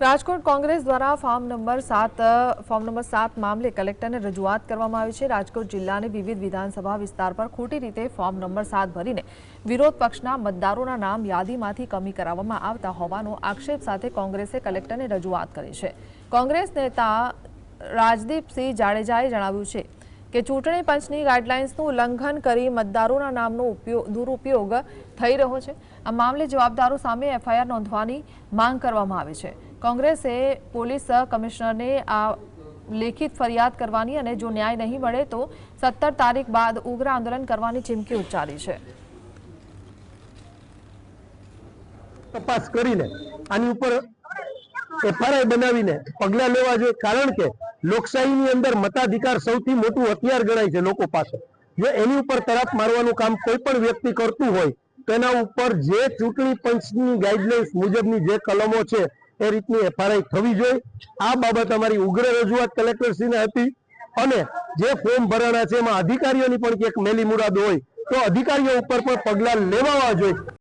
રાજકોટ કોંગ્રેસ દ્વારા form number 7 મામલે કલેક્ટરને રજૂઆત કરવામાં આવી છે। રાજકોટ જિલ્લાની વિવિધ વિધાનસભા વિસ્તાર પર ખોટી રીતે ફોર્મ નંબર 7 ભરીને વિરોધ પક્ષના મતદારોના નામ યાદીમાંથી કમી કરાવવામાં આવતા હોવાનો આક્ષેપ સાથે કોંગ્રેસે કલેક્ટરને રજૂઆત કરી છે। કોંગ્રેસ નેતા રાજદીપસિંહ જાડેજાએ જણાવ્યું છે કે ચૂંટણી પંચની ગાઈડલાઇન્સનું ઉલ્લંઘન કરી મતદારોના નામનો દુરુપયોગ થઈ રહ્યો છે। આ મામલે જવાબદારો સામે એફઆઈઆર નોંધવાની માંગ કરવામાં આવી છે। કોંગ્રેસે પોલીસ કમિશનરને આ લેખિત ફરિયાદ કરવાની અને જો ન્યાય નહીં મળે તો 17 તારીખ બાદ ઉગ્ર આંદોલન કરવાની ચીમકી ઉચ્ચારી છે। તપાસ કરીને આની ઉપર એફઆઈઆર બનાવીને પગલાં લેવા જોઈએ, કારણ કે લોકશાહીની અંદર મતાધિકાર સૌથી મોટું હથિયાર ગણાય છે લોકો પાસે। જો એની ઉપર તરફ મારવાનું કામ કોઈ પણ વ્યક્તિ કરતું હોય તો એના ઉપર જે ચૂંટણી પંચની ગાઈડલાઇન્સ મુજબની જે કલમો છે એ રીતની એફઆઈઆર થવી જોઈએ। આ બાબત અમારી ઉગ્ર રજૂઆત કલેક્ટરશ્રીને હતી અને જે ફોર્મ ભરાણા છે એમાં અધિકારીઓની પણ ક્યાંક મેલી મુરાદ હોય તો અધિકારીઓ ઉપર પણ પગલાં લેવા જોઈએ।